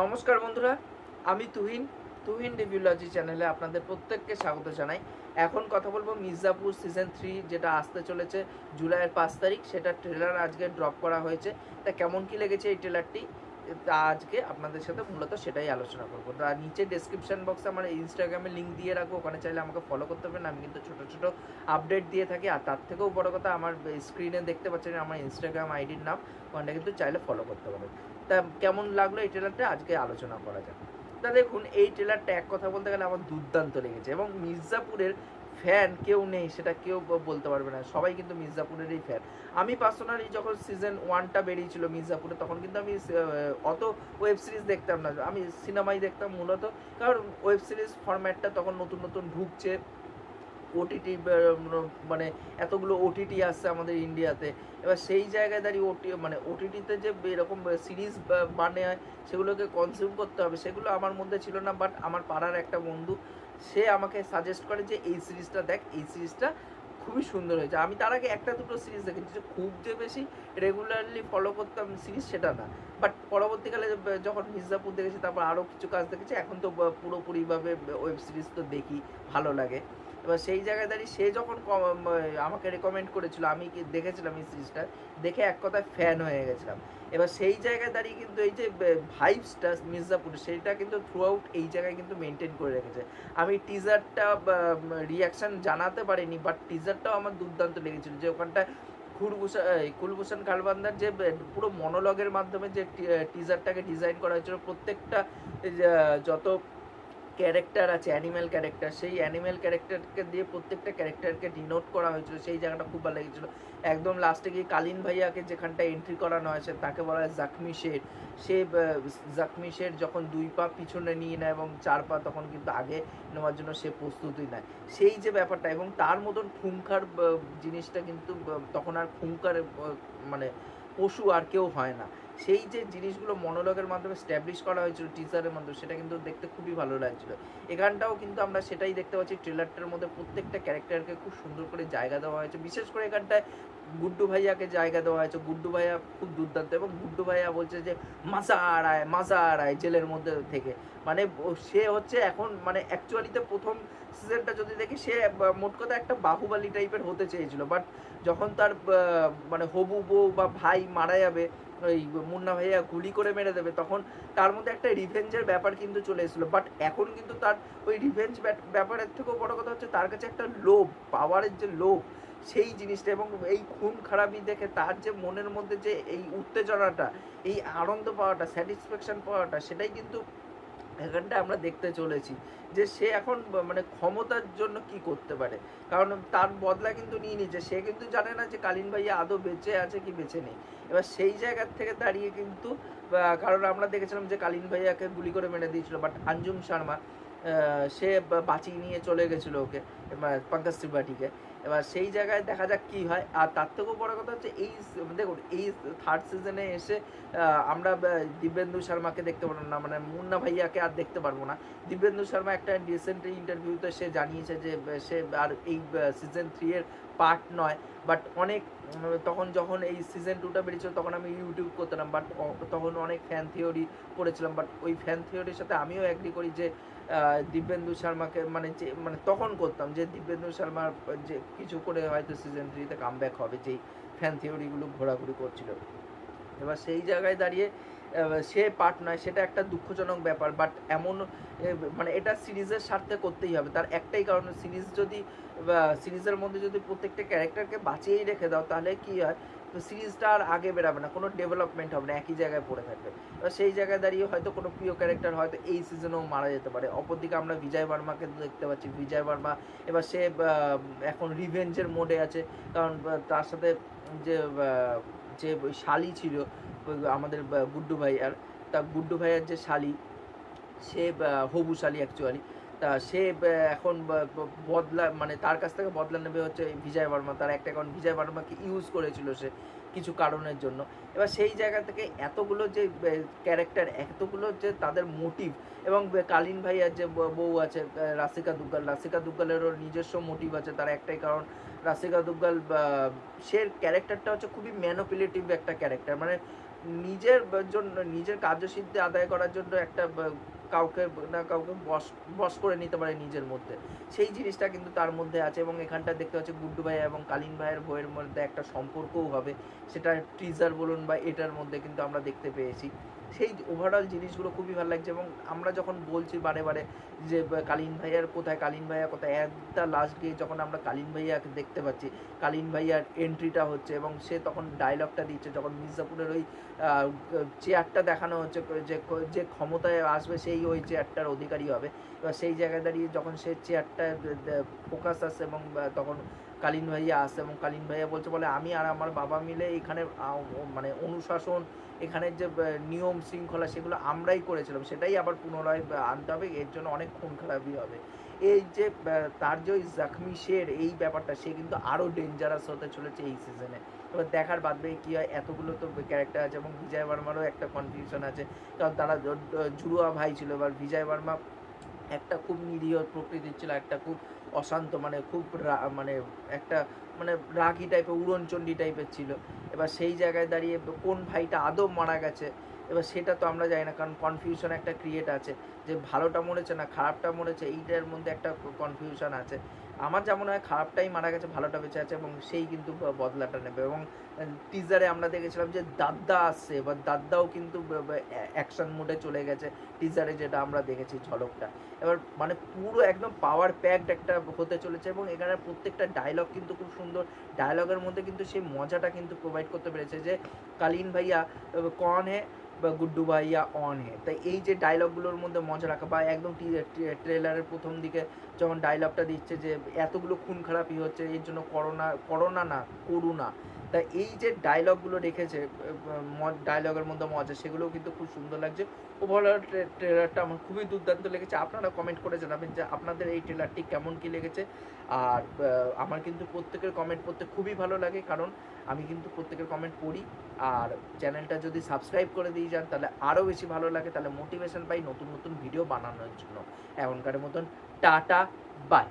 নমস্কার বন্ধুরা, আমি তুহিন রিভিউলজি চ্যানেলে আপনাদের প্রত্যেককে স্বাগত জানাই। এখন কথা বলবো মির্জাপুর সিজন 3 যেটা আসতে চলেছে জুলাইয়ের 5 তারিখ, সেটা ট্রেলার আজকে ড্রপ করা হয়েছে। তা কেমন কি লেগেছে এই ট্রেলারটি, তা আজকে আপনাদের সাথে মূলত সেটাই আলোচনা করবো। তা নিচে ডেসক্রিপশন বক্সে আমার ইনস্টাগ্রামে লিঙ্ক দিয়ে রাখবো, ওখানে চাইলে আমাকে ফলো করতে পারেন। আমি কিন্তু ছোটো ছোটো আপডেট দিয়ে থাকি, আর তার থেকেও বড় কথা আমার স্ক্রিনে দেখতে পাচ্ছেন আমার ইনস্টাগ্রাম আইডির নাম, ওখানটা কিন্তু চাইলে ফলো করতে পারেন। তা কেমন লাগলো এই ট্রেলারটা আজকে আলোচনা করা যাক। তা দেখুন, এই ট্রেলারটা এক কথা বলতে গেলে আমার দুর্দান্ত লেগেছে, এবং মির্জাপুরের ফ্যান কেউ নেই সেটা কেউ বলতে পারবে না, সবাই কিন্তু মির্জাপুরেরই ফ্যান। আমি পার্সোনালি যখন সিজন 1টা বেরিয়েছিল মির্জাপুরে, তখন কিন্তু আমি অত ওয়েব সিরিজ দেখতাম না, আমি সিনেমাই দেখতাম মূলত। কারণ ওয়েব সিরিজ ফরম্যাটটা তখন নতুন নতুন ঢুকছে, ওটিটি মানে এতগুলো ওটিটি আসছে আমাদের ইন্ডিয়াতে। এবার সেই জায়গায় দাঁড়িয়ে ওটিটিতে যে এরকম সিরিজ বানায় সেগুলোকে কনজিউম করতে হবে, সেগুলো আমার মধ্যে ছিল না। বাট আমার পাড়ার একটা বন্ধু, সে আমাকে সাজেস্ট করে যে এই সিরিজটা দেখ, এই সিরিজটা খুবই সুন্দর হয়েছে। আমি তার আগে একটা দুটো সিরিজ দেখেছি, যে খুব যে বেশি রেগুলারলি ফলো করতাম সিরিজ সেটা না। বাট পরবর্তীকালে যখন মির্জাপুর দেখেছি, তারপর আরও কিছু কাজ দেখেছি, এখন তো পুরোপুরিভাবে ওয়েব সিরিজ তো দেখি, ভালো লাগে। এবার সেই জায়গায় দাঁড়িয়ে সে যখন আমাকে রেকমেন্ড করেছিল, আমি কি দেখেছিলাম এই সিরিজটা, দেখে এক কথায় ফ্যান হয়ে গেছিলাম। এবার সেই জায়গায় দাঁড়িয়ে কিন্তু এই যে ভাইবসটা মির্জাপুরের, সেইটা কিন্তু থ্রু আউট এই জায়গায় কিন্তু মেনটেন করে রেখেছে। আমি টিজারটা রিয়াকশান জানাতে পারিনি, বাট টিজারটাও আমার দুর্দান্ত লেগেছিল। যে ওখানটায় কুলভূষণ খালবান্দার যে পুরো মনোলগের মাধ্যমে যে টিজারটাকে ডিজাইন করা হয়েছিল, প্রত্যেকটা যত ক্যারেক্টার আছে অ্যানিম্যাল ক্যারেক্টার, সেই অ্যানিম্যাল ক্যারেক্টারকে দিয়ে প্রত্যেকটা ক্যারেক্টারকে ডিনোট করা হয়েছিল, সেই জায়গাটা খুব ভালো লেগেছিলো। একদম লাস্টে গিয়ে কালীন ভাইয়াকে যেখানটা এন্ট্রি করানো হয়েছে, তাকে বলা হয় জাখমি শের। সে জাখমি শের যখন 2 পা পিছনে নিয়ে নেয় এবং 4 পা তখন কিন্তু আগে নেওয়ার জন্য সে প্রস্তুতি নেয়, সেই যে ব্যাপারটা, এবং তার মতন খুঙ্খার জিনিসটা কিন্তু তখন আর খুঙ্খার মানে পশু আর কেউ হয় না। সেই যে জিনিসগুলো মনোলগের মাধ্যমে স্ট্যাবলিশ করা হয়েছিল টিজারের মাধ্যমে, সেটা কিন্তু দেখতে খুবই ভালো লাগছিল। এখানটাও কিন্তু আমরা সেটাই দেখতে পাচ্ছি, ট্রেলারটার মধ্যে প্রত্যেকটা ক্যারেক্টারকে খুব সুন্দর করে জায়গা দেওয়া হয়েছে। বিশেষ করে এখানটায় গুড্ডু ভাইয়াকে জায়গা দেওয়া হয়েছে। গুড্ডু ভাইয়া খুব দুর্দান্ত, এবং গুড্ডু ভাইয়া বলছে যে মাজা আড়ায় জেলের মধ্যে থেকে, মানে সে হচ্ছে এখন মানে অ্যাকচুয়ালিতে প্রথম সিজনটা যদি দেখি, সে মোট কথা একটা বাহুবালী টাইপের হতে চেয়েছিল। বাট যখন তার মানে হবু বউ বা ভাই মারা যাবে, ওই মুন্না ভাইয়া গুলি করে মেরে দেবে, তখন তার মধ্যে একটা রিভেঞ্জের ব্যাপার কিন্তু চলে এসেছিলো। বাট এখন কিন্তু তার ওই রিভেঞ্জ ব্যাপারের থেকেও বড় কথা হচ্ছে তার কাছে একটা লোভ, পাওয়ারের যে লোভ, সেই জিনিসটা, এবং এই খুন খারাপি দেখে তার যে মনের মধ্যে যে এই উত্তেজনাটা, এই আনন্দ পাওয়াটা, স্যাটিসফ্যাকশন পাওয়াটা, সেটাই কিন্তু এখানটা আমরা দেখতে চলেছি। যে সে এখন মানে ক্ষমতার জন্য কি করতে পারে, কারণ তার বদলা কিন্তু নিয়ে নিচ্ছে। সে কিন্তু জানে না যে কালীন ভাইয়া আদৌ বেঁচে আছে কি বেঁচে নেই। এবার সেই জায়গার থেকে দাঁড়িয়ে কিন্তু, কারণ আমরা দেখেছিলাম যে কালীন ভাইয়াকে গুলি করে মেরে দিয়েছিল, বাট আঞ্জুম শর্মা সে বাঁচিয়ে নিয়ে চলে গেছিলো ওকে, পঙ্কজ ত্রিপাঠীকে। এবার সেই জায়গায় দেখা যাক কি হয়। আর তার থেকেও বড় কথা হচ্ছে এই দেখুন, এই 3rd সিজনে এসে আমরা দিব্যেন্দু শর্মাকে দেখতে পারবো না, মানে মুন্না ভাইয়াকে আর দেখতে পারবো না। দিব্যেন্দু শর্মা একটা রিসেন্ট ইন্টারভিউতে সে জানিয়েছে যে সে আর এই সিজন 3 এর পার্ট নয়। বাট অনেক তখন যখন এই সিজন 2টা বেরিয়েছিল, তখন আমি ইউটিউব করতাম, বাট তখন অনেক ফ্যান থিওরি পড়েছিলাম। বাট ওই ফ্যান থিওরির সাথে আমিও অ্যাগ্রি করি যে দিব্যেন্দু শর্মাকে মানে তখন করতাম যে দিব্যেন্দু শর্মার যে কিছু করে হয়তো সিজন 3তে কামব্যাক হবে, যেই ফ্যান থিওরিগুলো ঘোরাঘুরি করছিল। এবার সেই জায়গায় দাঁড়িয়ে সে পার্ট নয়, সেটা একটা দুঃখজনক ব্যাপার। বাট এমন মানে এটা সিরিজের স্বার্থে করতেই হবে, তার একটাই কারণ, সিরিজের মধ্যে যদি প্রত্যেকটা ক্যারেক্টারকে বাঁচিয়েই রেখে দাও, তাহলে কি হয়, তো সিরিজটা আর আগে বেরাবে না, কোনো ডেভেলপমেন্ট হবে না, একই জায়গায় পড়ে থাকবে। এবার সেই জায়গায় দাঁড়িয়ে হয়তো কোনো প্রিয় ক্যারেক্টার হয়তো এই সিজনেও মারা যেতে পারে। অপরদিকে আমরা বিজয় বর্মাকে দেখতে পাচ্ছি, বিজয় বর্মা এবার সে এখন রিভেঞ্জের মোডে আছে। কারণ তার সাথে যে যে শালি ছিল আমাদের গুড্ডু ভাইয়ার, তা গুড্ডু ভাইয়ার যে শালি, সে হবু শালি অ্যাকচুয়ালি, তা সে এখন বদলা মানে তার কাছ থেকে বদলা নেবে হচ্ছে বিজয় বর্মা। তার একটা অ্যাকাউন্ট বিজয় বর্মাকে ইউজ করেছিল সে কিছু কারণের জন্য। এবার সেই জায়গা থেকে এতগুলো যে ক্যারেক্টার, এতগুলো যে তাদের মোটিভ, এবং কালীন ভাইয়ার যে বউ আছে রাশিকা দুগ্গালেরও নিজস্ব মোটিভ আছে। তার একটাই কারণ, রাশিকা দুগ্গাল সে ক্যারেক্টারটা হচ্ছে খুবই ম্যানিপুলেটিভ একটা ক্যারেক্টার, মানে নিজের জন্য, নিজের কার্যসিদ্ধি আদায় করার জন্য একটা কাউকে না কাউকে বশ করে নিতে পারে নিজের মধ্যে, সেই জিনিসটা কিন্তু তার মধ্যে আছে। এবং এখানটা দেখতে পাচ্ছি গুড্ডু ভাই এবং কালীন ভাইয়ের বইয়ের মধ্যে একটা সম্পর্কও হবে, সেটা টিজার বলুন বা এটার মধ্যে কিন্তু আমরা দেখতে পেয়েছি। সেই ওভারঅল জিনিসগুলো খুবই ভালো লাগছে। এবং আমরা যখন বলছি বারে বারে যে কালীন ভাইয়ার কোথায়, কালীন ভাইয়া কোথায়, অ্যাট দ্য লাস্ট গিয়ে যখন আমরা কালীন ভাইয়াকে দেখতে পাচ্ছি, কালীন ভাইয়ার এন্ট্রিটা হচ্ছে এবং সে তখন ডায়লগটা দিচ্ছে, যখন মির্জাপুরের ওই চেয়ারটা দেখানো হচ্ছে যে যে ক্ষমতায় আসবে সেই ওই চেয়ারটার অধিকারী হবে। এবার সেই জায়গায় দাঁড়িয়ে যখন সে চেয়ারটা ফোকাস আসছে এবং তখন কালীন ভাইয়া আসছে এবং কালীন ভাইয়া বলছে, বলে আমি আর আমার বাবা মিলে এখানে মানে অনুশাসন, এখানের যে নিয়ম শৃঙ্খলা সেগুলো আমরাই করেছিলাম, সেটাই আবার পুনরায় আনতে হবে, এর জন্য অনেক খুন খারাপই হবে। এই যে তার যে ওই জখমি শের এই ব্যাপারটা, সে কিন্তু আরও ডেঞ্জারাস হতে চলেছে এই সিজনে। এবার দেখার বাদবে কী হয়। এতগুলো তো ক্যারেক্টার আছে এবং বিজয় বর্মারও একটা কনফিউশন আছে, কারণ তারা জুড়ুয়া ভাই ছিল। এবার বিজয় বর্মা একটা খুব নিরীহ প্রকৃতির ছিল, একটা খুব অশান্ত, মানে খুব মানে একটা মানে রাগী টাইপের, উড়নচণ্ডী টাইপের ছিল। এবার সেই জায়গায় দাঁড়িয়ে কোন ভাইটা আদৌ মারা গেছে এবার সেটা তো আমরা জানি না, কারণ কনফিউশন একটা ক্রিয়েট আছে যে ভালোটা মরেছে না খারাপটা মরেছে, এইটার মধ্যে একটা কনফিউশন আছে। আমার যা মনে হয় খারাপটাই মারা গেছে, ভালোটা বেঁচে আছে এবং সেই কিন্তু বদলাটা নেবে। এবং টিজারে আমরা দেখেছিলাম যে দাদ্দা আসছে, এবার দাদ্দাও কিন্তু অ্যাকশন মোডে চলে গেছে টিজারে, যেটা আমরা দেখেছি ঝলকটা। এবার মানে পুরো একদম পাওয়ার প্যাকড একটা হতে চলেছে এবং এখানে প্রত্যেকটা ডায়লগ কিন্তু খুব সুন্দর। ডায়লগের মধ্যে কিন্তু সেই মজাটা কিন্তু প্রোভাইড করতে পেরেছে যে কালীন ভাইয়া কন হে বা গুড্ডু ভাইয়া অন হে। তাই এই যে ডায়লগগুলোর মধ্যে মজা রাখা, বা একদম ট্রেলারের প্রথম দিকে যখন ডায়লগটা দিচ্ছে যে এতগুলো খুন খারাপই হচ্ছে এর জন্য করোনা না করুণা। তা এই যে ডায়লগগুলো রেখেছে, ডায়লগের মধ্যে মজা, সেগুলোও কিন্তু খুব সুন্দর লাগছে। ওভারঅল ট্রেলারটা আমার খুবই দুর্দান্ত লেগেছে। আপনারা কমেন্ট করে জানাবেন যে আপনাদের এই ট্রেলারটি কেমন কী লেগেছে। আর আমার কিন্তু প্রত্যেকের কমেন্ট পড়তে খুবই ভালো লাগে, কারণ আমি কিন্তু প্রত্যেকের কমেন্ট পড়ি। আর চ্যানেলটা যদি সাবস্ক্রাইব করে দিয়ে যান তাহলে আরও বেশি ভালো লাগে, তাহলে মোটিভেশন পাই নতুন নতুন ভিডিও বানানোর জন্য। এখনকার মতন টাটা, বাই।